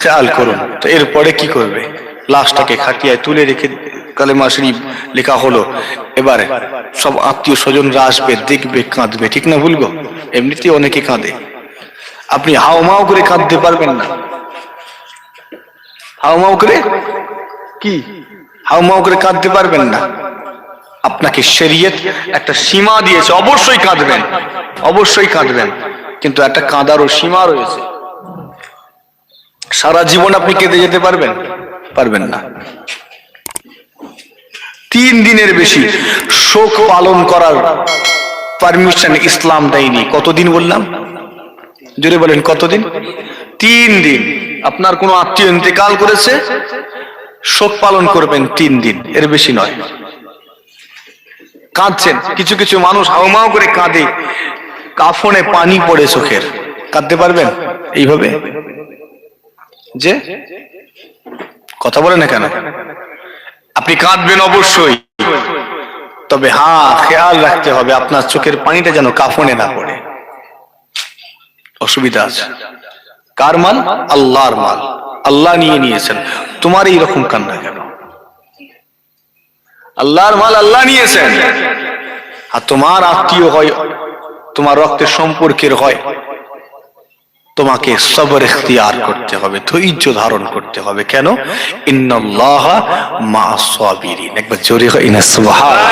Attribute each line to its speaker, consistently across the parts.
Speaker 1: খেয়াল করুন। তো এরপরে কি করবে? লাশটাকে খাটিয়ায় তুলে রেখে কালেমা শরীফ লেখা হলো। এবারে সব আত্মীয় স্বজনরা আসবে, দেখবে, কাঁদবে, ঠিক না ভুলবো? এমনিতেই অনেকে কাঁদে, আপনি হাওমাও করে কাঁদতে পারবেন না। হাওমাও করে কি হাওমাও করে কাঁদতে পারবেন না। আপনাকে শরীয়ত একটা সীমা দিয়েছে, অবশ্যই কাঁদবেন, অবশ্যই কাঁদবেন, কিন্তু একটা কাঁদারও সীমা রয়েছে। সারা জীবন আপনি কেঁদে যেতে পারবেন? পারবেন না। 3 দিনের বেশি শোক পালন করার পারমিশন ইসলাম দেয়নি। কতদিন বললাম? জোরে বলেন, কতদিন? 3 দিন। আপনার কোনো আত্মীয় ইন্তেকাল করেছে, শোক পালন করবেন 3 দিন, এর বেশি নয়। কাঁদছেন, কিছু কিছু মানুষ হাউমাউ করে কাঁদে, কাফনে পানি পড়ে চোখের, কাঁদতে পারবেন এইভাবে? যে কথা বলে না কেন? আপনি কাঁদবেন অবশ্যই, তবে হ্যাঁ, খেয়াল রাখতে হবে আপনার চোখের পানিটা যেন কাফনে না পড়ে। অসুবিধা আছে। কার মাল? আল্লাহর মাল, আল্লাহ নিয়ে নিয়েছেন। তোমার এইরকম কান্না কেন? আল্লাহর মাল আল্লাহ নিয়েছেন। আর তোমার আত্মীয় হয়, তোমার রক্তের সম্পর্কের হয়, তোমাকে সবর ইখতিয়ার করতে হবে, ধৈর্য ধারণ করতে হবে। কেন? ইন্নাল্লাহা মা'আস সাবিরিন। একবার জোরে হয় না সুবহানাল্লাহ।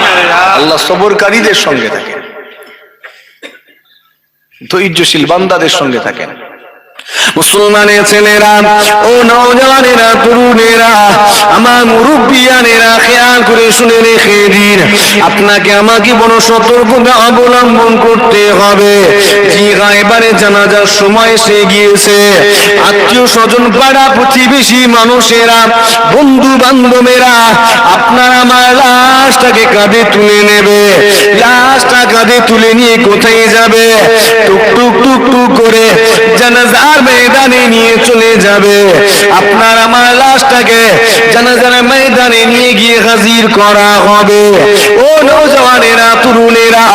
Speaker 1: আল্লাহ সবরকারীদের সঙ্গে থাকেন, ধৈর্যশীল বান্দাদের সঙ্গে থাকেন। মুসলমানের ছেলেরা, ও নওজওয়ানেরা, তরুণেরা, আমার মুরব্বিয়ানেরা, খেয়াল করে শুনে রেখে দিন, আপনাকে আমাকে বড় সতর্কতা অবলম্বন করতে হবে। এবারে জানাজার সময় এসে গিয়েছে। আত্মীয় স্বজন, পাড়া প্রতিবেশী মানুষেরা, বন্ধু বান্ধবেরা আপনার আমার লাশটাকে কাঁধে তুলে নেবে। লাশটা কাঁধে তুলে নিয়ে কোথায় যাবে? টুক টুক টুক টুক করে জানাজার ময়দানে নিয়ে চলে যাবে। আপনার আমার লাশটাকে জানাজার ময়দানে নিয়ে গিয়ে হাজির করা হবে। ও নওজওয়ানেরা, তরুণেরা,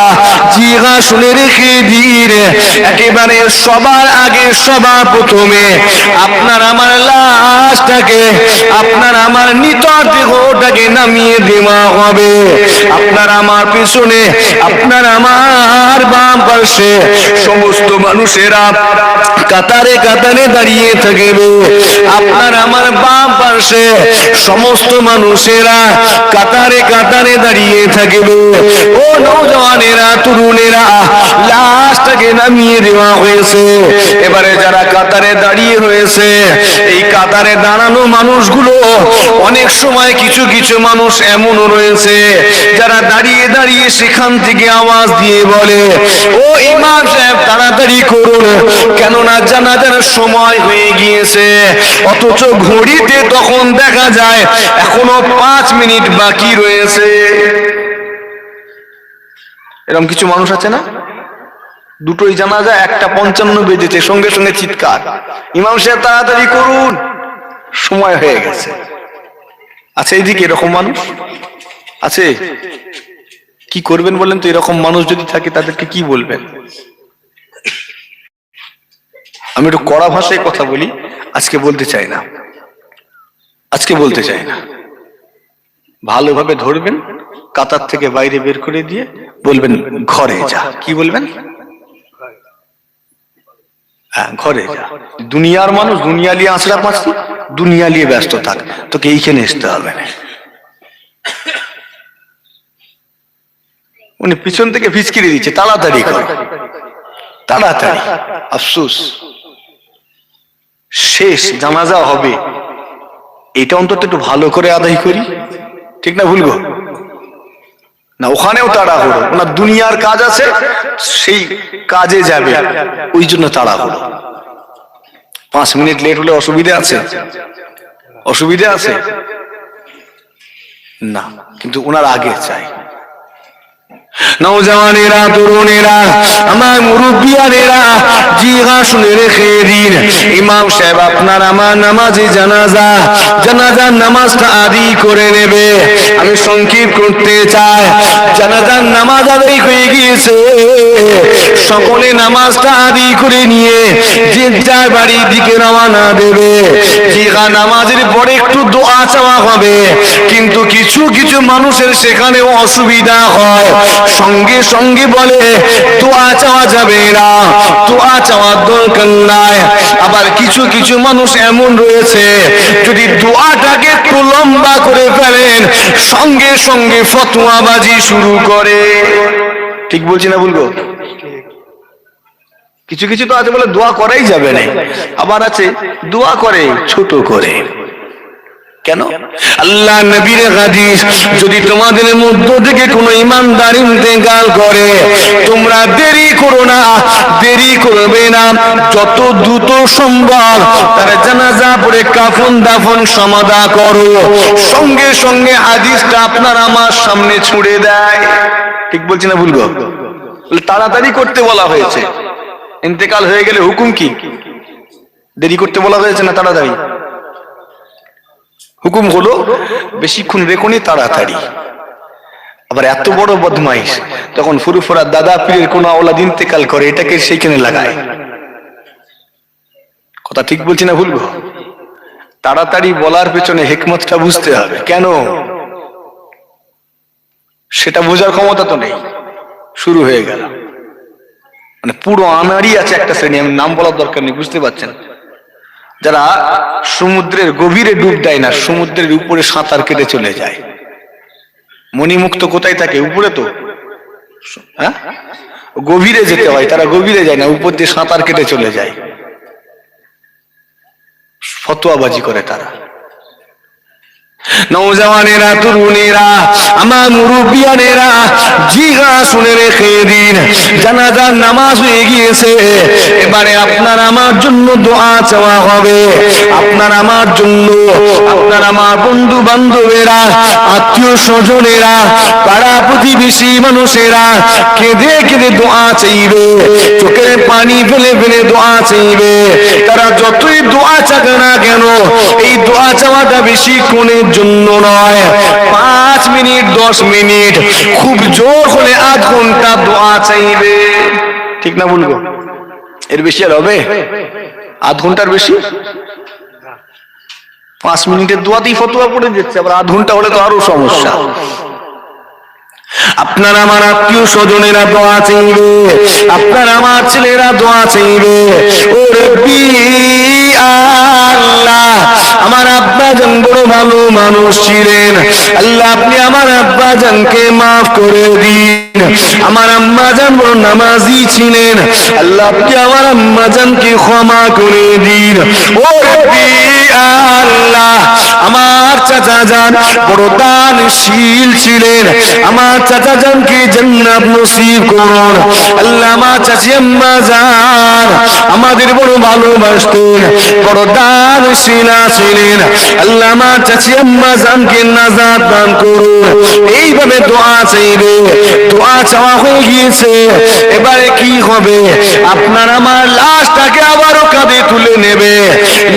Speaker 1: জিহা শুনে রেখে দিন, একেবারে সবার আগে, সবার প্রথমে আপনার আমার লাশটাকে, আপনার আমার নিতর দেহটাকে নামিয়ে দেওয়া হবে। আপনার আমার পিছনে, আপনার আমার বাম পাশে সমস্ত মানুষেরা কাতারে কাতারে দাঁড়িয়ে থাকবে। আপনার আমার বাম পাশে সমস্ত মানুষেরা কাতারে কাতারে দাঁড়িয়ে থাকবে। ও নওজওয়ানেরা, তরুণেরা, লাশটাকে নামিয়ে দেওয়া হয়েছে। এবারে যারা কাতারে দাঁড়িয়ে রয়েছে, এই কাতারে দাঁড়ানো মানুষগুলো অনেক সময় কিছু কিছু মানুষ এমনও রয়েছে যারা দাঁড়িয়ে দাঁড়িয়ে সেখান থেকে আওয়াজ দিয়ে বলে, ও ইমাম সাহেব তাড়াতাড়ি করুন, কেননা জানাজার সময় হয়ে গিয়েছে। অথচ ঘড়িতে তখন দেখা যায় এখনো 5 মিনিট বাকি রয়েছে। এরকম কিছু মানুষ আছে না? দুটোই জানাজা, 1:55 বেজেছে, সঙ্গে সঙ্গে চিৎকার, ইমাম সাহেব তাড়াতাড়ি করুন, সময় হয়ে গেছে। আছে এইদিকে এরকম মানুষ? আছে? কি করবেন বলেন তো? এরকম মানুষ যদি থাকে তাদেরকে কি বলবেন? আমি একটু কড়া ভাষায় কথা বলি, আজকে বলতে চাই না, আজকে বলতে চাই না। ভালোভাবে ধরবেন, কাতার থেকে বাইরে বের করে দিয়ে বলবেন ঘরে যা। কি বলবেন? হ্যাঁ, ঘরে যা। দুনিয়ার মানুষ, দুনিয়া নিয়ে আঁচড়া পাচ্ছি, দুনিয়া নিয়ে ব্যস্ত থাক, তোকে এইখানে আসতে হবে না। উনি পিছন থেকে ফিচকিরি দিচ্ছে, তাড়াতাড়ি কর, তাড়াতাড়ি। আফসোস, শেষ জানাজা হবে, এটা অন্তত একটু ভালো করে আদায় করি, ঠিক না ভুলবো না? ওখানেও তাড়া হলো, ওনার দুনিয়ার কাজ আছে, সেই কাজে যাবে, ওই জন্য তাড়া হলো। 5 মিনিট লেট হলে অসুবিধা আছে? অসুবিধা আছে না, কিন্তু ওনার আগে চাই। নওজওয়ানেরা, তরুণেরা, আমার মুরব্বিয়ানেরা, জিগা শুনে রেখে দিন। ইমাম সাহেব আপনার আমার নামাজে জানাজার নামাজটা আদি করে নেবে। আমি সংক্ষেপ করতে চাই, জানাজার নামাজ আদায় হয়ে গিয়েছে, সকলে নামাজটা আদি করে নিয়ে যে যার বাড়ির দিকে রওনা দেবে। জিগা নামাজের পরে একটু দোয়া চাওয়া হবে, কিন্তু কিছু কিছু মানুষের সেখানেও অসুবিধা হয়, সঙ্গে সঙ্গে বলে দোয়া চাওয়া যাবে না, দোয়া চাওয়ার দরকার নাই। আবার কিছু কিছু মানুষ এমন রয়েছে, যদি দোয়াটাকে একটু লম্বা করে ফেলেন, সঙ্গে সঙ্গে ফতোয়াবাজি শুরু করে। ঠিক বলছি না বলবো? কিছু কিছু তো আছে বলে দোয়া করাই যাবে না, আবার আছে দোয়া করে ছোট করে। কেন? আল্লাহ নবীর হাদিস, যদি তোমাদের মধ্য থেকে কোনো ইমানদার ইন্তেকাল করে, তোমরা দেরি করো না, দেরি করবে না, যত দ্রুত সম্ভব তার জানাজা পড়ে কাফন দাফন সমাধা করো। সঙ্গে সঙ্গে হাদিসটা আপনার আমার সামনে ছুড়ে দেয়। ঠিক বলছি না ভুলবো? তাড়াতাড়ি করতে বলা হয়েছে। ইন্তেকাল হয়ে গেলে হুকুম কি? দেরি করতে বলা হয়েছে না তাড়াতাড়ি? হুকুম হলো বেশিক্ষণ রেখনি, তাড়াতাড়ি। আবার এত বড় বদমাইশ, তখন ফুরুফুরা দাদা পীরের কোন আওলাদ ইন্তেকাল করে, এটাকে সেইখানে লাগায়। কথা ঠিক বলছি না ভুলবো? তাড়াতাড়ি বলার পেছনে হিকমতটা বুঝতে হবে। কেন? সেটা বোঝার ক্ষমতা তো নেই, শুরু হয়ে গেল। মানে পুরো আনাড়ি আছে একটা শ্রেণী, আমি নাম বলার দরকার নেই, বুঝতে পারছেন? যারা সমুদ্রের গভীরে ডুব দেয় না, সমুদ্রের উপরে সাঁতার কেটে চলে যায়। মণিমুক্ত কোথায় থাকে? উপরে তো। হ্যাঁ, গভীরে যেতে হয়, তারা গভীরে যায় না, উপর দিয়ে সাঁতার কেটে চলে যায়। ফতোয়াবাজি করে তারা। নওজওয়ানেরা, তরুণেরা, আমার মুরব্বিয়ানেরা, জিগা শুনে রেখে দিন, জানাজার নামাজ হয়ে গিয়েছে, এবারে আপনার আমার জন্য দোয়া চাওয়া হবে। আপনার আমার জন্য, আপনার আমার বন্ধু বান্ধবেরা, আত্মীয় স্বজনেরা, পাড়া প্রতিবেশী মানুষেরা কেঁদে কেঁদে দোয়া চাইবে, চোখের পানি ফেলে ফেলে দোয়া চাইবে। তারা যতই দোয়া চাক না কেন, এই দোয়া চাওয়াটা বেশি কোণের জন্য নয়, 5 মিনিট 10 মিনিট, খুব জোর হলে আধ ঘন্টা দোয়া চাইবে। ঠিক না বলবো? এর বেশি আর হবে? আধ ঘন্টার বেশি? 5 মিনিটের দোয়াতেই ফতোয়া পড়ে যাচ্ছে, আবার আধ ঘন্টা হলে তো আরো সমস্যা। আপনার আমার আত্মীয় স্বজনেরা দোয়া চাইবে, আপনার আমার ছেলেরা দোয়া চাইবে। ও রব্বি আল্লাহ, আমার আব্বাজান বড় ভালো মানুষ ছিলেন, আল্লাহ আপনি আমার আব্বাজানকে মাফ করে দিন। আমার আম্মাজান বড় নামাজি ছিলেন, আল্লাহ আপনি আমার আম্মাজানকে ক্ষমা করে দিন। ও রব্বি আল্লাহ, আমার চাচা জান বড় দানশীল ছিলেন, আমার চাচা জানকে জান্নাত নসিব করুন। আল্লাহ আমার চাচি আম্মা জান আমাদের বড় ভালোবাসতেন, বড় দানশীল ছিলেন, আল্লাহ আমার চাচি আম্মা জানকে নাজাত দান করুন। এইভাবে দোয়া চাইবে। দোয়া চাওয়া হয়ে গিয়েছে, এবারে কি হবে? আপনার আমার লাশটাকে আবারও কাঁধে তুলে নেবে,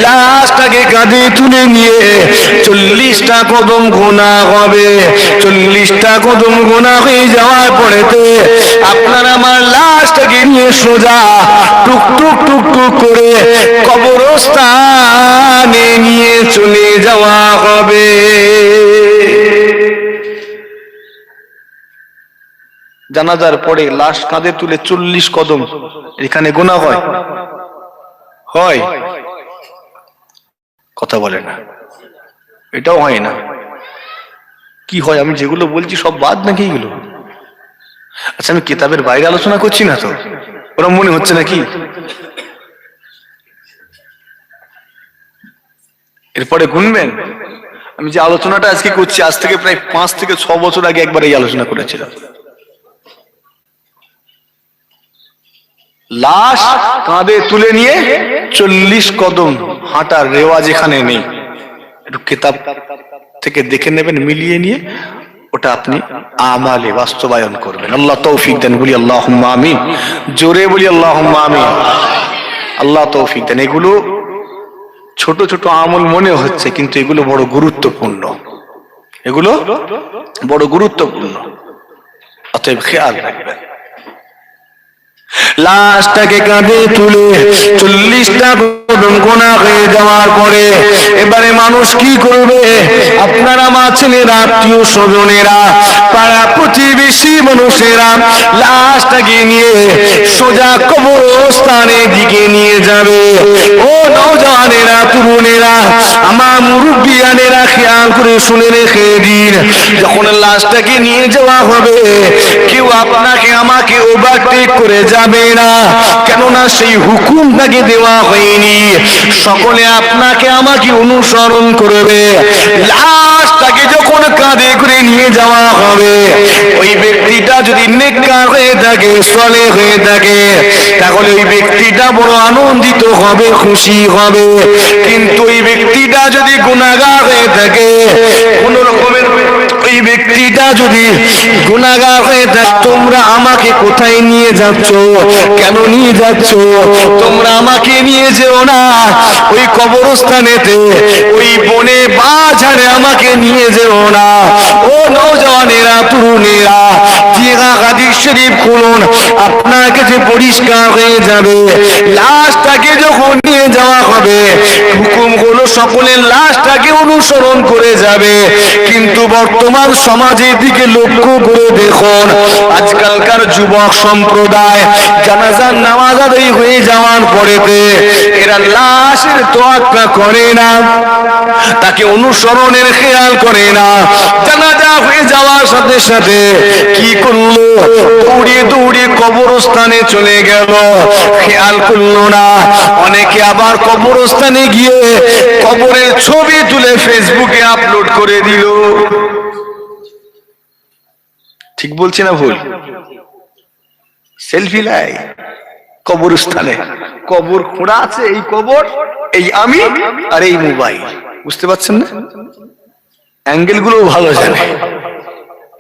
Speaker 1: লাশটাকে কাঁধে তুলে নিয়ে 40টা কদম গোনা হবে। 40টা কদম গোনা হয়ে যাওয়ার পরেতে আপনার আমার লাশটাকে নিয়ে সোজা টুক টুক টুক টুক করে কবরস্থানে নিয়ে চলে যাওয়া হবে। জানাজার পরে লাশ কাঁধে তুলে 40 কদম, এখানে গোনা হয়? হয়? কথা বলে না, এটাও হয় না। কি হয়? আমি যেগুলো বলছি সব বাদ নাকি এগুলো? আচ্ছা, আমি কিতাবের বাইরে আলোচনা করছি না তো? ওরা মনে হচ্ছে নাকি? এরপরে গুনবেন। আমি যে আলোচনাটা আজকে করছি, আজ থেকে প্রায় 5 থেকে 6 বছর আগে একবার এই আলোচনা করেছিলাম। লাশ কাঁধে তুলে নিয়ে 40 কদম হাঁটার রেওয়াজ এখানে নেই। একটু কিতাব থেকে দেখে নেবেন, মিলিয়ে নিয়ে ওটা আপনি আমালে বাস্তবায়ন করবেন। আল্লাহ তৌফিক দেন, বলি আল্লাহুম্মা আমিন। জোরে বলি আল্লাহুম্মা আমিন। আল্লাহ তৌফিক দেন। এগুলো ছোট ছোট আমল মনে হচ্ছে, কিন্তু এগুলো বড় গুরুত্বপূর্ণ, এগুলো বড় গুরুত্বপূর্ণ। অতএব খেয়াল রাখবেন। লাশটাকে কাঁধে তুলে 40টা কদম গোনা হয়ে যাওয়ার পরে এবারে মানুষ কি করবে? আপনারা মা ছেলেরা, আত্মীয় স্বজনেরা, পাড়া প্রতিবেশী মানুষেরা লাশটাকে নিয়ে সোজা কবরস্থানের দিকে নিয়ে যাবে। ও নওজওয়ানেরা, তরুণেরা, আমার মুরব্বিয়ানেরা, খেয়াল করে শুনে রেখে দিন, যখন লাশটাকে নিয়ে যাওয়া হবে কেউ আপনাকে আমাকে ওভারটেক করে যাবে না, কেননা সেই হুকুম তাকে দেওয়া হয়নি। সকলে আপনাকে আমাকে অনুসরণ করবে। লাশটাকে যখন কাঁধে করে নিয়ে যাওয়া হবে, ওই ব্যক্তিটা যদি নেককার হয়ে থাকে, সলে হয়ে থাকে, তাহলে ওই ব্যক্তিটা বড় আনন্দিত হবে, খুশি হবে। কিন্তু ওই ব্যক্তিটা যদি গুনাহগার হয়ে থাকে, কোন রকমের ওই ব্যক্তিটা যদি গুনাহগার হয়ে থাকে, তোমরা আমাকে কোথায় নিয়ে যাচ্ছ? কেন নিয়ে যাচ্ছ? তোমরা আমাকে নিয়ে যেও না ওই কবরস্থানেতে, ওই বনে বাজারে আমাকে নিয়ে যেও না। ও নওজওয়ানেরা, তরুণেরা, জিয়া হাদিস শরীফ খুলুন, আপনার কাছে পরিষ্কার হয়ে যাবে। লাশটাকে যখন নিয়ে যাওয়া হবে, হুকুম হলো সকলের লাশটাকে অনুসরণ করে যাবে। কিন্তু বর্তমান সমাজের দিকে লক্ষ্য করে দেখুন, আজকালকার যুবক সম্প্রদায় জানাজার নামাজ আদায় হয়ে যাওয়ার পরেতে এরা লাশের তোয়াক্কা করে না, তাকে অনুসরণের খেয়াল করে না। জানাজা হয়ে যাওয়ার সাথে সাথে কি করলো? দৌড়িয়ে দৌড়িয়ে কবরস্থানে চলে গেল, খেয়াল করলো না। অনেকে আবার কবরস্থানে গিয়ে কবরের ছবি তুলে ফেসবুকে আপলোড করে দিল। ঠিক বলছি না ভুল? সেলফি লাই কবরস্থানে, কবর খোঁড়া আছে, এই কবর, এই আমি, আর এই মোবাইল। বুঝতে পারছেন না? অ্যাঙ্গেল গুলো ভালো জানে,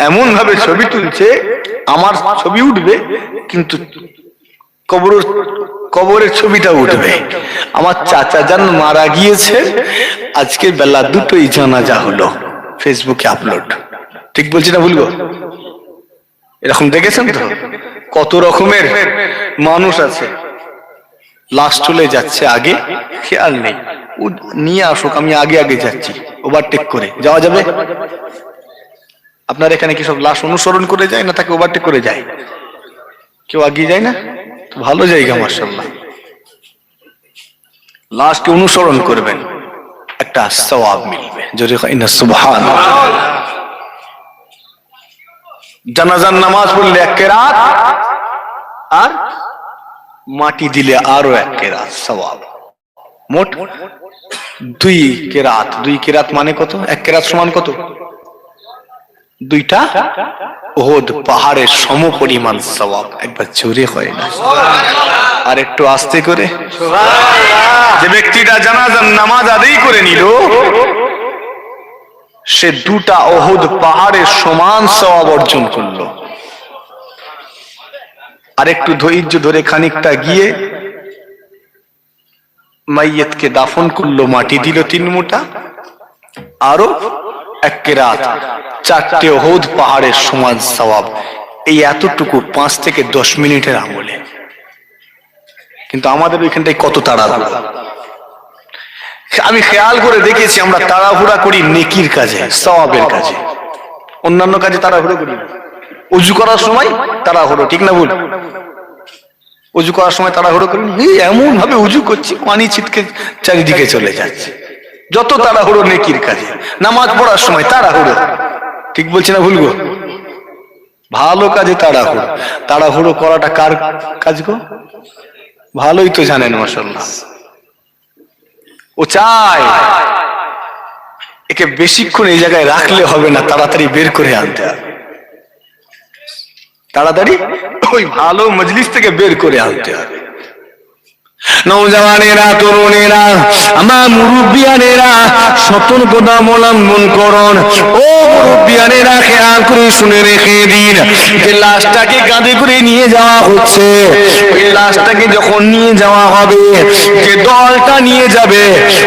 Speaker 1: এমন ভাবে ছবি তুলছে আমার ছবি উঠবে, কিন্তু কবরের ছবিটা উঠবে। আমার চাচা যান মারা গিয়েছে, আজকে বেলা 2টোই জানাজা হলো, ফেসবুকে আপলোড। ঠিক বলছি না ভুলবো? এরকম দেখেছেন তো? কত রকমের মানুষ আছে, লাশ চলে যাচ্ছে আগে, খেয়াল নেই, নিয়ে আসুক, আমি আগে আগে যাচ্ছি, ওভারটেক করে যাওয়া যাবে? আপনার এখানে কি সব লাশ অনুসরণ করে যায় না তাকে ওভারটেক করে যায়? কেউ আগিয়ে যায় না? ভালো জায়গা মাশাআল্লাহ। লাশকে অনুসরণ করবেন, একটা সওয়াব মিলবে। জোরে কইনা সুবহানাল্লাহ। জানাজার নামাজ পড়লে 1 কেরাত, আর মাটি দিলে আরো 1 কেরাত সওয়াব, মোট 2 কেরাত। 2 কেরাত মানে কত? 1 কেরাত সমান কত? 2টা উহুদ পাহাড়ের সমপরিমাণ সওয়াব। একবার জোরে হয় না, আর একটু আস্তে করে। যে ব্যক্তিটা জানাজার নামাজ আদায় করে নিল, সে 2টা উহুদ পাহাড়ের সমান সওয়াব অর্জন করলো। আর একটু ধৈর্য ধরে খানিকটা গিয়ে মাইয়তকে দাফন করলো, মাটি দিল 3 মুঠা, আরো 1 কেরাত, 4টে উহুদ পাহাড়ের সমান সওয়াব। এই এতটুকু 5 থেকে 10 মিনিটের আমলে। কিন্তু আমাদের ওইখানটায় কত তাড়াহুড়া। আমি খেয়াল করে দেখেছি, আমরা তাড়াহুড়া করি নেকির কাজে, সওয়াবের কাজে, অন্যান্য কাজে তাড়াহুড়ো করি না। উজু করার সময় তাড়াহুড়ো, ঠিক না ভুল? উজু করার সময় তাড়াহুড়ো করি, এমন ভাবে উজু করছি পানি ছিটকে চারিদিকে চলে যাচ্ছে। যত তাড়াহুড়ো নেকির কাজে। নামাজ পড়ার সময় তাড়াহুড়ো, ঠিক বলছি না ভুল গো? ভালো কাজে তাড়াহুড়ো। তাড়াহুড়ো করাটা কার কাজ গো? ভালোই তো জানেন মাশাআল্লাহ। ও চায় একে বেশিক্ষণ এই জায়গায় রাখলে হবে না, তাড়াতাড়ি বের করে আনতে হবে, তাড়াতাড়ি ওই ভালো মজলিস থেকে বের করে আনতে হবে। নওজওয়ানেরা, তরুণেরা, আমার মুরব্বিয়ানেরা, সতর্কতা অবলম্বন করুন। ও মুরব্বিয়ানেরা, খেয়াল করে শুনে রেখে দিন, যে লাশটাকে কাঁধে করে নিয়ে যাওয়া হচ্ছে, ওই লাশটাকে যখন নিয়ে যাওয়া হবে, যে দলটা নিয়ে যাবে,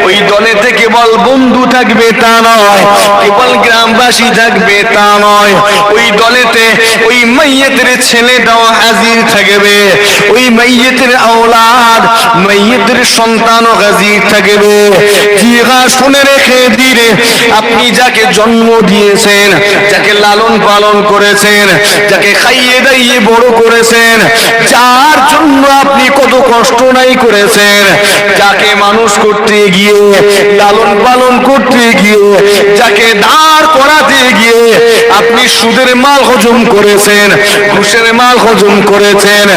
Speaker 1: ওই দলেতে কেবল বন্ধু থাকবে তা নয়, কেবল গ্রামবাসী থাকবে তা নয়, ওই দলেতে ওই মাইয়েতের ছেলেটাও হাজির থাকবে, ওই মাইয়েতের আওলাদ, মাইয়েতের সন্তানও হাজির থাকবে। জিহা, শুনে রেখে দিলে, আপনি যাকে জন্ম দিয়েছেন, যাকে লালন পালন করেছেন, যাকে খাইয়ে দাইয়ে বড় করেছেন, যার জন্য আপনি কত কষ্ট নাই করেছেন, যাকে মানুষ করতে গিয়ে, লালন পালন করতে গিয়ে, যাকে দাঁড় করাতে গিয়ে আপনি সুদের মাল হজম করেছেন, ঘুষের মাল হজম করেছেন,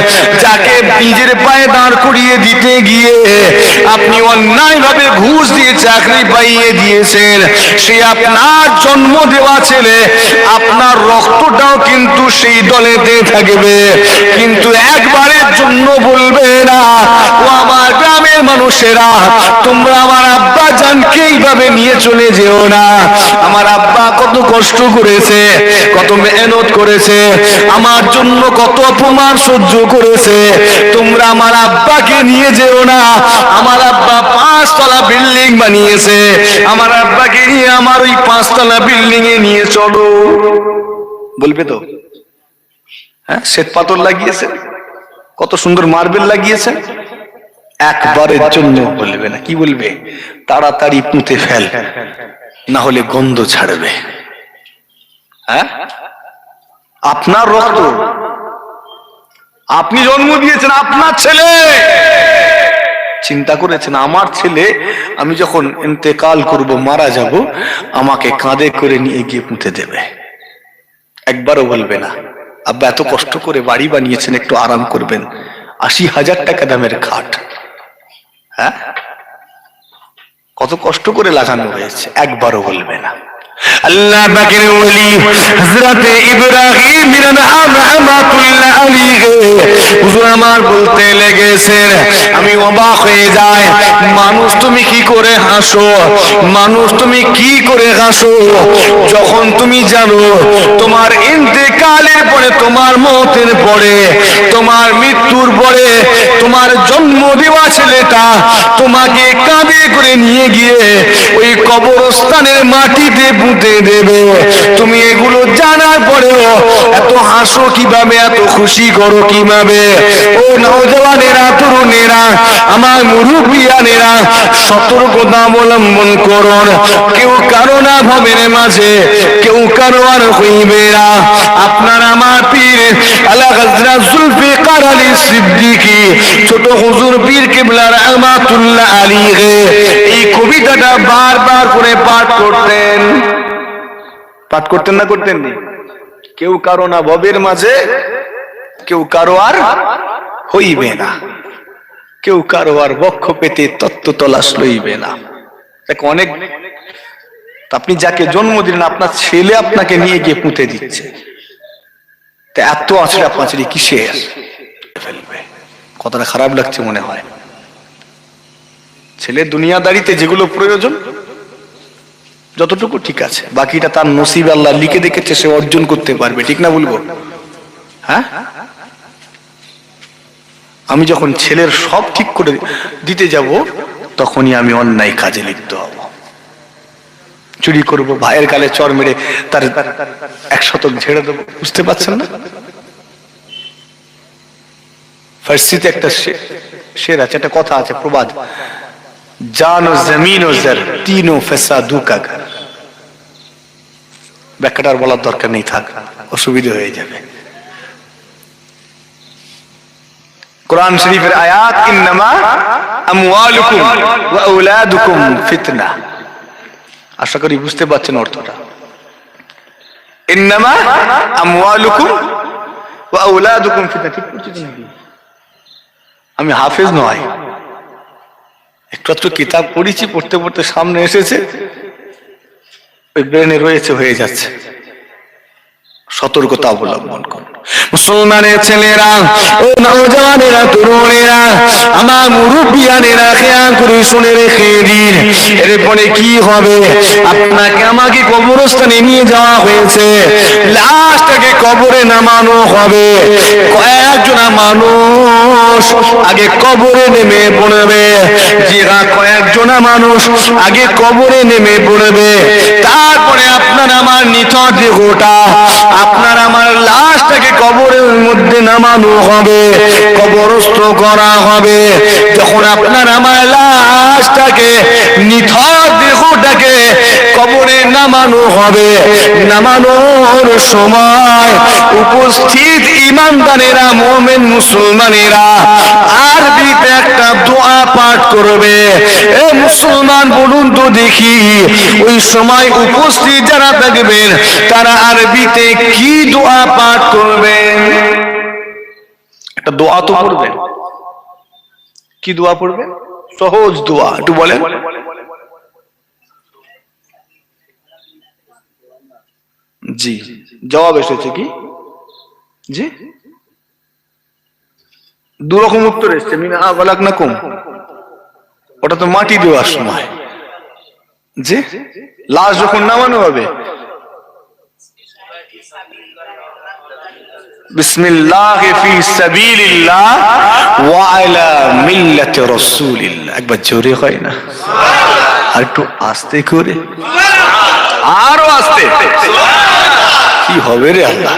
Speaker 1: যাকে নিজের পায়ে দাঁড় করিয়ে দিতে গিয়ে আপনি অন্যায় ভাবে ঘুষ দিয়ে চাকরি পাইয়ে দিয়েছেন, সে আপনার জন্ম দেওয়া ছেলে, আপনার রক্তটাও কিন্তু সেই দলেতে থাকবে, কিন্তু একবারের জন্য বলবে না, ও আমার গ্রামের মানুষেরা, তোমরা আমার আব্বা জানকে এইভাবে নিয়ে চলে যেও না, আমার আব্বা কত কষ্ট করেছে, কত মেহনত করেছে, আমার জন্য কত অপমান সহ্য করেছে, তোমরা আমার আব্বাকে নিয়ে যেও না, আমার আব্বা 5 তলা বিল্ডিং বানিয়েছে, আমার আব্বাকে নিয়ে আমার ওই 5 তলা বিল্ডিং এ নিয়ে চলো। বলবে তো? হ্যাঁ, শ্বেত পাথর লাগিয়েছে, কত সুন্দর মার্বেল লাগিয়েছে, একবারের জন্য বলবে না। কি বলবে? তাড়াতাড়ি পুঁতে ফেল, না হলে গন্ধ ছাড়বে। হ্যাঁ, আপনার রক্ত, আপনি জন্ম দিয়েছেন, আপনার ছেলে, চিন্তা করেছেন আমার ছেলে আমি যখন ইন্তেকাল করব, মারা যাব, আমাকে কাঁধে করে নিয়ে গিয়ে পুঁতে দেবে। একবারও বলবে না, আব্বা এত কষ্ট করে বাড়ি বানিয়েছেন, একটু আরাম করবেন, 80,000 টাকা দামের খাট, হ্যাঁ, কত কষ্ট করে লাগানো হয়েছে, একবারও বলবে না। আল্লাহ পাকের ওলি হযরত ইব্রাহিম রাহমাতুল্লাহ আলাইহি হুজুর আমার বলতে লেগেছেন, আমি অবাক হয়ে যাই, মানুষ তুমি কি করে হাসো, মানুষ তুমি কি করে হাসো, যখন তুমি জানো তোমার ইন্তেকালের পরে, তোমার মওতের পরে, তোমার মৃত্যুর পরে, তোমার জন্ম দেওয়া ছেলেটা তোমাকে কাঁধে করে নিয়ে গিয়ে ওই কবরস্থানের মাটিতে পুঁতে দেবে, তুমি এগুলো জানার পরেও এত হাসো কিভাবে, এত খুশি করো কিভাবে? ও নওজওয়ানেরা, তরুণেরা, আমার মুরব্বিয়ানেরা, সতর্কতা অবলম্বন করুন। কেউ কারো না ভবের মাঝে, কেউ কারো আর হইবে না। আপনার আমার পীর আলা হযরত জুলফিকার আলী সিদ্দিকী ছোট হুজুর পীর কিবলা রাহমাতুল্লাহ আলাইহি এই কবিতাটা বারবার করে পাঠ করতেন। পাঠ করতেন না করতেন না? কেউ কারো না ভবের মাঝে, কেউ কারো আর হইবে না, কেউ কারো আর বক্ষ পেতে তত্ত্ব তলাশ লইবে না। অনেক, আপনি যাকে জন্ম দিলেন, আপনার ছেলে আপনাকে নিয়ে গিয়ে পুঁতে দিচ্ছে, তা এত আছড়া পাঁচড়ি কিসের? ফেলবে, কতটা খারাপ লাগছে মনে হয়। ছেলে দুনিয়াদারিতে যেগুলো প্রয়োজন যতটুকু ঠিক আছে, বাকিটা তার নসিব, আল্লাহ লিখে দেখেছে, সে অর্জন করতে পারবে, ঠিক না বলবো? হ্যাঁ, আমি যখন ছেলের সব ঠিক করে দিতে যাব, তখনই আমি অন্যায় কাজে লিপ্ত হব। চুরি করব, ভাইয়ের গালে চর মেরে তার 1 শতক ঝেড়ে দেবো, বুঝতে পারছেন না? ফার্সিতে একটা শের আছে, একটা কথা আছে, প্রবাদ, জান ও জমিন ও জর তিনও ফেসাদু কা ঘর। ব্যাখ্যাটার বলার দরকার নেই, থাক, অসুবিধা হয়ে যাবে। কোরআন শরীফের আয়াত, ইন্নামা আমওয়ালুকুম ওয়া আওলাদুকুম ফিতনা। আশা করি বুঝতে পারছেন অর্থটা। ইন্নামা আমওয়ালুকুম ওয়া আওলাদুকুম ফিতনা। ঠিক বুঝছেন নাকি? আমি হাফেজ নয়, একটু একটু কিতাব পড়েছি, পড়তে পড়তে সামনে এসেছে, ওই ব্রেনে রয়েছে, হয়ে যাচ্ছে। সতর্কতা অবলম্বন করুন। মুসলমানের ছেলেরা, ও নওজওয়ানেরা, তরুণেরা, আমার মুরব্বিয়ানেরা, খেয়াল করে শুনে রেখে দিন। এরপরে কি হবে? আপনাকে আমাকে কবরস্থানে নিয়ে যাওয়া হয়েছে, লাশটাকে কবরে নামানো হবে। কয়েকজন মানুষ আগে কবরে নেমে পড়বে। কয়েকজন মানুষ আগে কবরে নেমে পড়বে, তারপরে আপনার আমার নিথর দেহটা, আপনার আমার লাশটাকে কবরের মধ্যে নামানো হবে, কবরস্থ করা হবে। যখন আপনার আমার লাশটাকে, নিথর দেহটাকে কবরে নামানো হবে, নামানোর সময় উপস্থিত ইমানদারেরা, মুমিন মুসলমানেরা আরবিতে একটা দোয়া পাঠ করবে। এ মুসলমান বলুন তো দেখি, ওই সময় উপস্থিত যারা থাকবেন তারা আরবিতে কি দোয়া পাঠ করবেন? একটা দোয়া তো পড়বেন। কি দোয়া পড়বেন? সহজ দোয়া, একটু বলেন। জি, জবাব এসেছে কি? জি, দুরকম উত্তর এসছে। মিনা আবালাক না কম, ওটা তো মাটি দেওয়ার সময়। জি, লাশ যখন নামানো হবে, বিসমিল্লাহ ফি সাবিলিল্লাহ ওয়া আলা মিল্লাতি রাসূলিল্লাহ। একবার জোরে হয় না? আর একটু আস্তে করে, আরো আস্তে। কি হবে রে আল্লাহ?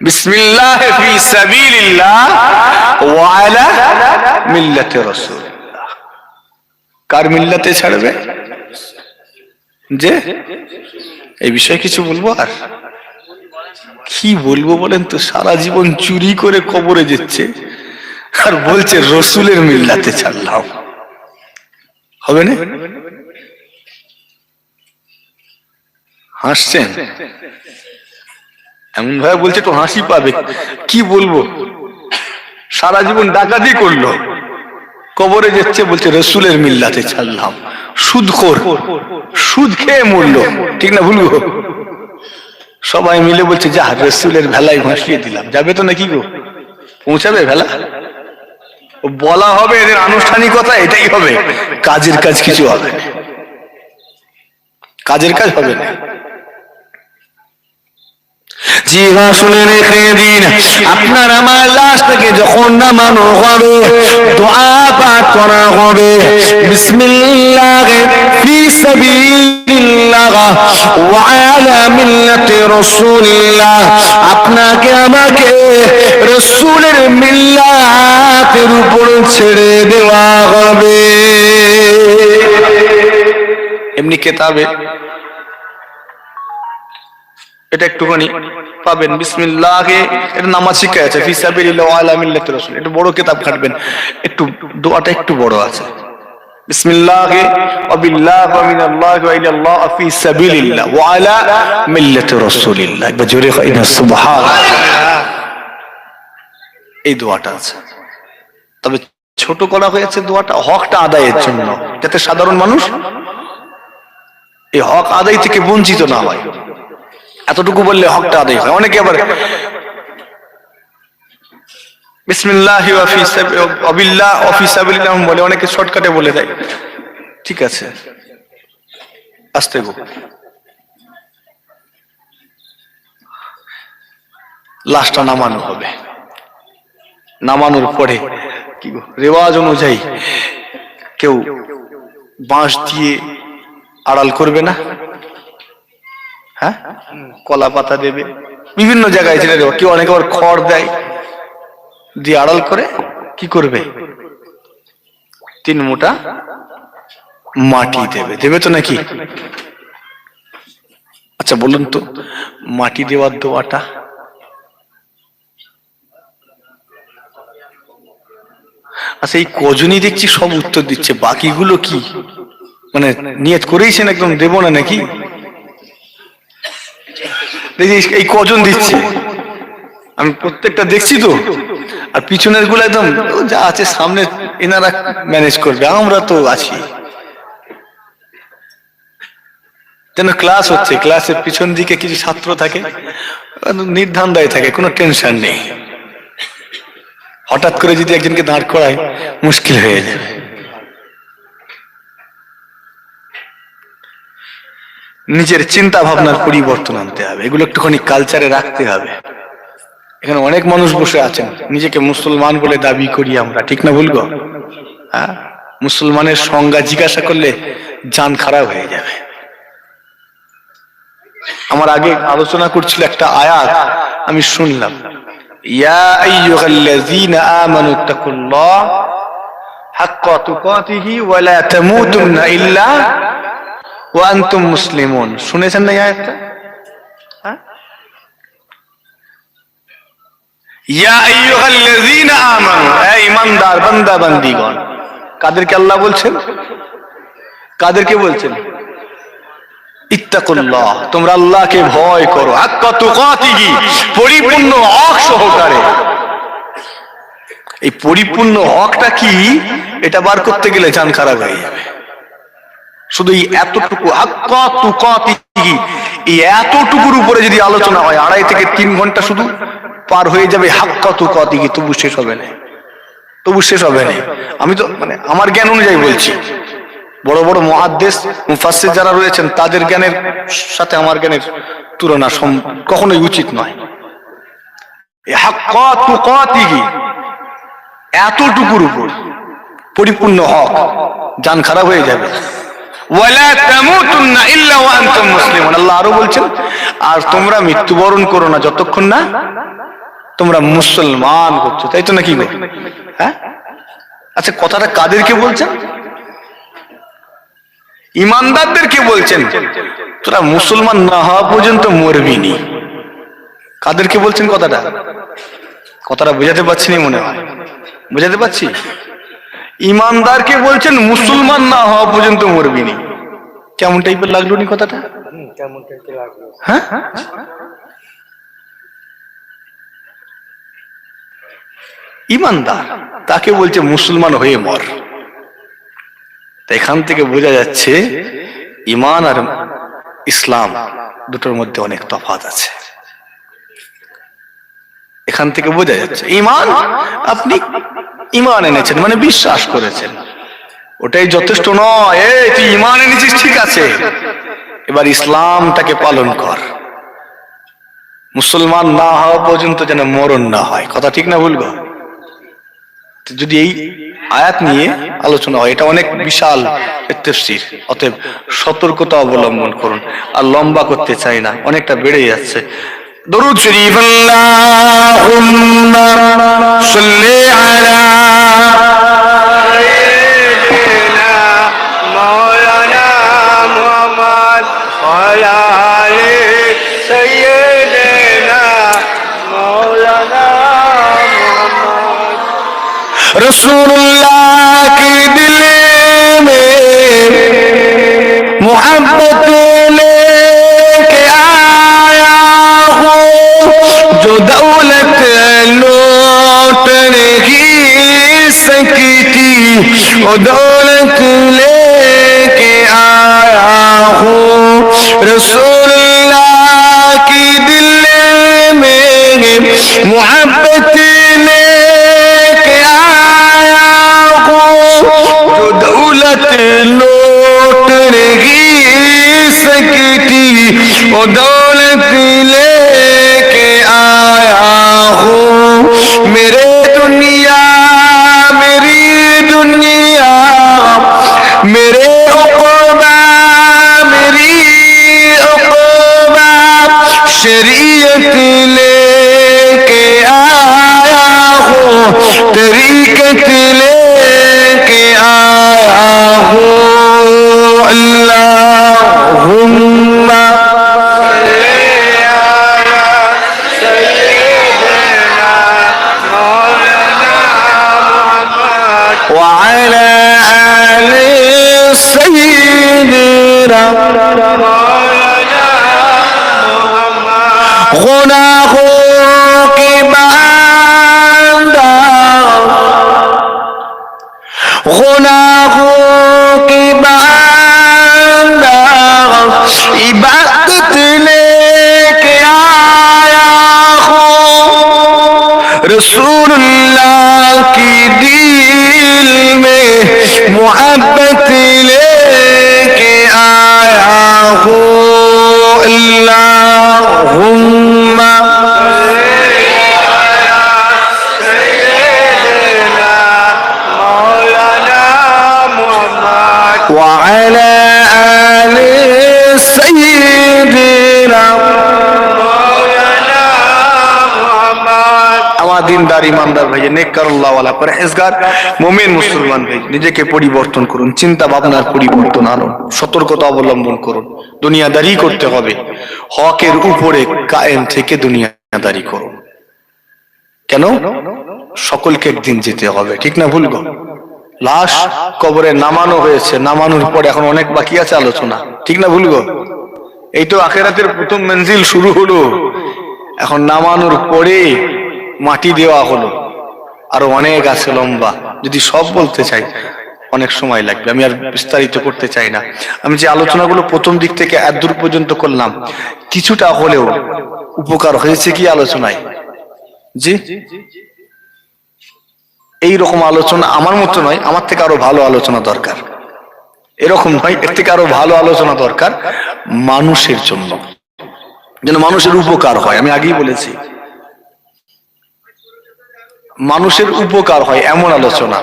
Speaker 1: বিসমিল্লাহ ফি সাবিলিল্লাহ ওয়া আলা মিল্লাতি রাসূলিল্লাহ। কার মিল্লাতে ছাড়বে? যে এই বিষয়ে কিছু বলবো? আর কি বলবো বলেন তো? সারা জীবন চুরি করে কবরে যাচ্ছে আর বলছে রসুলের মিল্লাতে ছাড়লাম। হবে না? হাসছেন এমন ভাবে বলছে, তো হাসি পাবে। কি বলবো? সারা জীবন ডাকাতি করলো, কবরে যাচ্ছে বলছে রসুলের মিল্লাতে ছাড়লাম। সুদখোর, সুদ খেয়ে মরলো। ঠিক না ভুলবো? সবাই মিলে বলছে যা রসুলের ভেলায় ভাসিয়ে দিলাম। যাবে তো নাকি গো? পৌঁছাবে ভেলা? বলা হবে, এদের আনুষ্ঠানিকতা এটাই হবে, কাজের কাজ কিছু হবে না। কাজের কাজ হবে না। জি হ্যাঁ, শুনে রেখে দিন, আপনার আমার লাশটাকে যখন নামানো হবে, দোয়া পাঠ করা হবে। বিসমিল্লাহ ফি সাবিলিল্লাহ ওয়া আলা মিল্লাতি রাসূলিল্লাহ। আপনাকে আমাকে রাসূলের মিল্লাতের উপর ছেড়ে দেওয়া হবে। এমনি কিতাবে এটা একটুখানি পাবেন, বিসমিল্লাহে, এটা নামাজ শিক্ষা আছে, ফি সাবিলিল্লাহ ওয়া আলা মিল্লাতি রাসূল। এটা বড় কিতাব খাটবেন, একটু দোয়াটা একটু বড় আছে। বিসমিল্লাহে ওয়া বিল্লাহি ওয়া মিনাল্লাহি ওয়া ইলাল্লাহ ফি সাবিলিল্লাহ ওয়া আলা মিল্লাতি রাসূলিল্লাহ। একবার জোরে কই না সুবহানাল্লাহ। এই দোয়াটা আছে, তবে ছোট করা হয়েছে দোয়াটা হকটা আদায়ের জন্য, যাতে সাধারণ মানুষ এই হক আদায় থেকে বঞ্চিত না হয়। এতটুকু বললে হকটা আদায় হয়। অনেকে আবার বিসমিল্লাহি ওয়া ফি সাবিলিল্লাহ ওয়া ফি সাবিলিল্লাহ বলে, অনেকে শর্টকাটে বলে দেয়। ঠিক আছে, আস্তে গো। লাশটা নামানো হবে, নামানোর পরে কি গো, রেওয়াজ অনুযায়ী কেউ বাঁশ দিয়ে আড়াল করবে না? হ্যাঁ, কলা পাতা দেবে, বিভিন্ন জায়গায় ছেড়ে দেবে। কেউ অনেকে আবার খড় দেয়, দিয়ে আড়াল করে কি করবে? 3 মুঠা মাটি দেবে। দেবে তো নাকি? আচ্ছা বলুন তো, মাটি দেওয়ার দোয়াটা আচ্ছা এই কজনই দেখছি সব উত্তর দিচ্ছে, বাকিগুলো কি মানে নিয়ত করেইছেন একদম দেব না নাকি? এই কজন দিচ্ছে, আমি প্রত্যেকটা দেখছি তো। আর পিছনের গুলো একদম যা আছে সামনে এনারা ম্যানেজ করবে, আমরা তো আছি। যেন ক্লাস হচ্ছে, ক্লাসের পিছন দিকে কিছু ছাত্র থাকে, নির্ধান্দায় থাকে, কোনো টেনশন নেই। হঠাৎ করে যদি একজনকে দাঁড় করায় মুশকিল হয়ে যাবে। নিজের চিন্তা ভাবনার পরিবর্তন আনতে হবে, এগুলো একটুখানি কালচারে রাখতে হবে। এখানে অনেক মানুষ বসে আছেন, নিজেকে মুসলমান বলে দাবি করি আমরা, ঠিক না ভুল গো? হ্যাঁ, মুসলমানের সংজ্ঞা জিজ্ঞাসা করলে জান খারাপ হয়ে যাবে। আমার আগে আলোচনা করছিল একটা আয়াত, আমি শুনলাম, ইয়া আইয়ুহাল্লাযীনা আমানু তাকুল্লাহ হাক্কা তুকাতিহি ওয়া লা তামুতুন্না ইল্লা ওয়া আনতুম মুসলিমুন। শুনেছেন না এই আয়াতটা? ইয়া আইয়ুহাল্লাযীনা আমানু, হে ঈমানদার বান্দা বান্দীগণ। কাদেরকে আল্লাহ বলছেন? কাদেরকে বলছেন? ইত্তাকুল্লাহ, তোমরা আল্লাহকে ভয় করো, হাক্কা তুকাতিহি, পরিপূর্ণ হক সহকারে। এই পরিপূর্ণ হকটা কি, এটা বার করতে গেলে জান খারাপ হয়ে যাবে। শুধু এই এতটুকু হাক্কা তুকাতিহি, এই এতটুকুর উপরে যদি আলোচনা হয় 2.5 থেকে 3 ঘন্টা শুধু পার হয়ে যাবে। হাক্কা তুকাতিহি, তবু শেষ হবে না, তবু শেষ হবে না। আমি তো মানে আমার জ্ঞান অনুযায়ী বলছি। বড় বড় মুহাদ্দিস মুফাসসির যারা রয়েছেন তাদের জ্ঞানের সাথে আমার জ্ঞানের তুলনা কখনোই উচিত নয়। হাক্কা তুকাতিহি, এতটুকুর উপর পরিপূর্ণ হক, জান খারাপ হয়ে যাবে। ওয়ালা তামুতুন্না ইল্লা ওয়া আনতুম মুসলিমুন, আল্লাহ আরো বলছেন, আর তোমরা মৃত্যুবরণ করো না যতক্ষণ না তোমরা মুসলমান হচ্ছ। তাই তো নাকি গো? হ্যাঁ, আচ্ছা, কথাটা কাদেরকে বলছেন? ইমানদারদেরকে বলছেন, তোরা মুসলমান না হওয়া পর্যন্ত মরবি নি। কাদেরকে বলছেন কথাটা? কথাটা বোঝাতে পারছি না মনে হয়, বোঝাতে পারছি? ইমানদারকে বলছেন মুসলমান না হওয়া পর্যন্ত মরবি নি। কেমন টাইপের লাগলো নি কথাটা? হ্যাঁ, ইমানদার তাকে বলছে মুসলমান হয়ে মর। এখান থেকে বোঝা যাচ্ছে ঈমান আর ইসলাম দুটোর মধ্যে অনেক তফাৎ আছে। এখান থেকে বোঝা যাচ্ছে ঈমান, আপনি ঈমান এনেছেন মানে বিশ্বাস করেছেন, ওটাই যথেষ্ট নয়। এই তুই ঈমান এনেছিস, ঠিক আছে, এবার ইসলামটাকে পালন কর। মুসলমান না হওয়া পর্যন্ত যেন মরণ না হয়। কথা ঠিক না ভুল গো? যদি এই আয়াত নিয়ে আলোচনা হয়, এটা অনেক বিশাল তাফসীর, অতএব সতর্কতা অবলম্বন করুন। আর লম্বা করতে চাই না, অনেকটা বেড়ে যাচ্ছে। দরুদ শরীফ, আল্লাহুম্মা সাল্লি আলা সাইয়্যিদিনা মাওলানা মুহাম্মদ ওয়া আলা আলি সাইয়্যিদিনা মাওলানা रसूलुल्लाह के दिल में मोहब्बत लेके आया हूँ, जो दौलत लौट नहीं सकती वो दौलत लेके आया हूँ। रसूलुल्लाह के दिल में मोहब्बत लौट नहीं सकती वो दौलत लेके आया हूँ। मेरी दुनिया मेरे उक़बा मेरी उक़बा शरीयत लेके आया हूँ, तरीक़त लेके आया हूँ। अल्लाहुम्मा सल्ली अला सय्यिदिना मौलाना मुहम्मद व अला आलि सय्यिदिना मौलाना मुहम्मद। गुनाहों के बांदा, गुनाहों की बांदा इबादत लेके आया रसूलुल्लाह की दिल में मोहब्बत लेके आया हूँ अल्लाहुम्मा وعلى آل سيدنا আমার দিনদার ইমানদার ভাই, নেককার আল্লাহওয়ালা পরহেজগার মুমিন মুসলমান ভাই, নিজেকে পরিবর্তন করুন, চিন্তা ভাবনার পরিবর্তন আনুন, সতর্কতা অবলম্বন করুন। দুনিয়াদারি করতে হবে, হকের উপরে কায়েম থেকে দুনিয়াদারি করুন। কেন? সকলকে একদিন যেতে হবে, ঠিক না ভুল গো? লাশ কবরে নামানো হয়েছে, নামানোর পরে এখন অনেক বাকি আছে আলোচনা, ঠিক না ভুল গো? এই তো আখিরাতের প্রথম মঞ্জিল শুরু হলো, এখন নামানোর পরে মাটি দেওয়া হলো, আরো অনেক আছে লম্বা। যদি সব বলতে চাই অনেক সময় লাগবে, আমি আর বিস্তারিত করতে চাই না। আমি যে আলোচনাগুলো প্রথম দিক থেকে এতদূর পর্যন্ত করলাম, কিছুটা হলেও উপকার হয়েছে কি আলোচনায়? জি, এইরকম আলোচনা আমার মতো নয়, আমার থেকে আরো ভালো আলোচনা দরকার। এরকম নয়, এর থেকে আরো ভালো আলোচনা দরকার মানুষের জন্য, যেন মানুষের উপকার হয়। আমি আগেই বলেছি, মানুষের উপকার হয় এমন আলোচনা,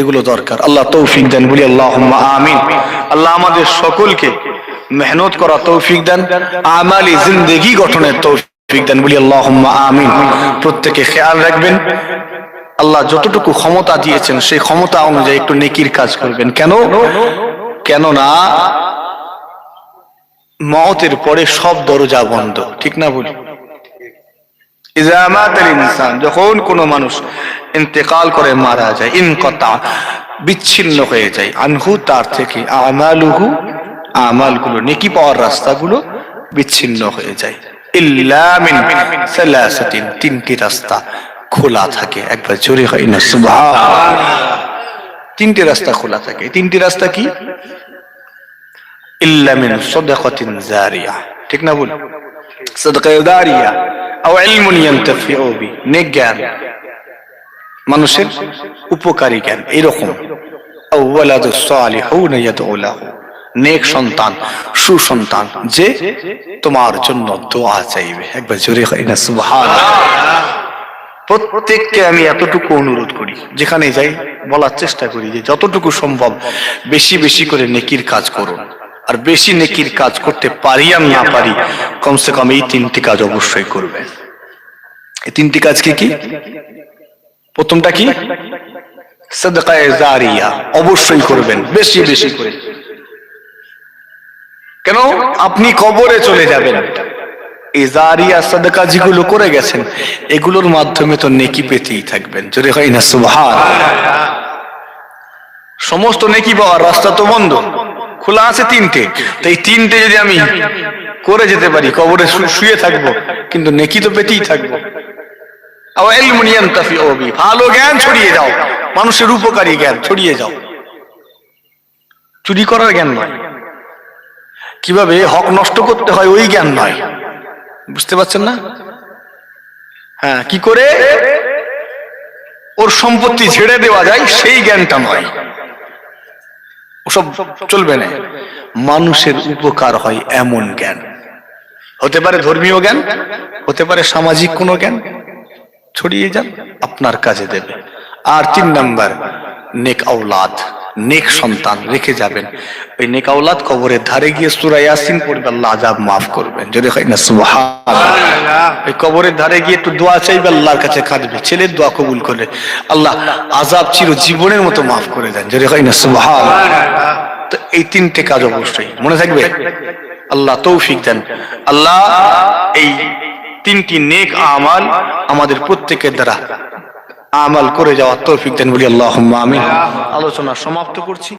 Speaker 1: এগুলো দরকার। আল্লাহ তৌফিক দেন, বলি আল্লাহুম্মা আমিন। আল্লাহ আমাদের সকলকে মেহনত করা তৌফিক দেন, আমালি জিন্দেগি গঠনের তৌফিক দেন, বলি আল্লাহুম্মা আমিন। প্রত্যেকে খেয়াল রাখবেন, আল্লাহ যতটুকু ক্ষমতা দিয়েছেন সেই ক্ষমতা অনুযায়ী একটু নেকির কাজ করবেন। কেননা মওতের পরে সব দরজা বন্ধ, ঠিক না বলি? ইযা মাতাল ইনসান, যখন কোন মানুষ ইন্তেকাল করে মারা যায়, ইনকাতা বিচ্ছিন্ন হয়ে যায়, আনহু তার থেকে, আমালুহু আমালগুলো, নেকি পাওয়ার রাস্তাগুলো বিচ্ছিন্ন হয়ে যায়। ইল্লা মিন সালাসাতিন, তিনটি রাস্তা খোলা থাকে। একবার জোরে হয় না সুবহানাল্লাহ? তিনটি রাস্তা খোলা থাকে। তিনটি রাস্তা কি? ইল্লা মিন সাদাকাতিন জারিয়া, ঠিক না বল? সাদাকা জারিয়া আও ইলমুন ইয়ানতাফিউ বি, নেক জ্ঞান, মানুষের উপকারী জ্ঞান, এরকম। আও ওয়ালাদুস সালিহুন ইয়াদউ লাহু, নেক সন্তান, সুসন্তান যে তোমার জন্য দোয়া চাইবে। একবার জোরে হয় না সুবহানাল্লাহ? প্রত্যেককে আমি এতটুকু অনুরোধ করি, যেখানে যাই বলার চেষ্টা করি যে যতটুকু সম্ভব বেশি বেশি করে নেকির কাজ করুন। আর বেশি নেকির কাজ করতে পারি আর না পারি, কমসে কম এই তিনটি কাজ অবশ্যই করবে। এই তিনটি কাজ কি কি? প্রথমটা কি? সাদাকায়ে জারিয়া, অবশ্যই করবেন বেশি বেশি করে। কেন? আপনি কবরে চলে যাবেন, এই জারিয়া সাদাকা যেগুলো করে গেছেন এগুলোর মাধ্যমে তো নেকি পেতেই থাকবেন। জোরে হয় না সুবহানাল্লাহ? সমস্ত নেকি পাওয়ার রাস্তা তো বন্ধ, খোলা আছে তিনটে। তো এই তিনটে যদি আমি করে যেতে পারি, কবরে শুয়ে থাকবো কিন্তু নেকি তো পেতেই থাকবো। আও ইলমুন ইয়ানতাফিউ বি, ভালো জ্ঞান ছড়িয়ে যাও, মানুষের উপকারী জ্ঞান ছড়িয়ে যাও, চুরি করার জ্ঞান নয়, কিভাবে হক নষ্ট করতে হয় ওই জ্ঞান নয়, বুঝতে পারছেন না? হ্যাঁ, কি করে ওর সম্পত্তি ছেড়ে দেওয়া যায় সেই জ্ঞানটা নয়, ওসব চলবে না। মানুষের উপকার হয় এমন জ্ঞান, হতে পারে ধর্মীয় জ্ঞান, হতে পারে সামাজিক কোনো জ্ঞান, ছড়িয়ে যান, আপনার কাজে দেবে। আর ৩ নাম্বার, নেক আওলাদ, নেক সন্তান রেখে যাবেন। ওই নেক আওলাদ কবরের ধারে গিয়ে সূরা ইয়াসিন পড়বে, আল্লাহ আযাব মাফ করবেন। যদি হয় না সুবহানাল্লাহ? ওই কবরের ধারে গিয়ে একটু দোয়া চাইবে, আল্লাহর কাছে কাঁদবে, ছেলের দোয়া কবুল করলে আল্লাহ আযাব চির জীবনের মতো মাফ করে দেন। যদি হয় না সুবহানাল্লাহ? তো এই 3টে কাজ অবশ্যই মনে থাকবে। আল্লাহ তৌফিক দেন। আল্লাহ এই 3টি নেক আমাল আমাদের প্রত্যেকের দ্বারা আমাল করে যাওয়ার তৌফিক দেন, বলি আল্লাহুম্মা আমিন। আলোচনা সমাপ্ত করছি।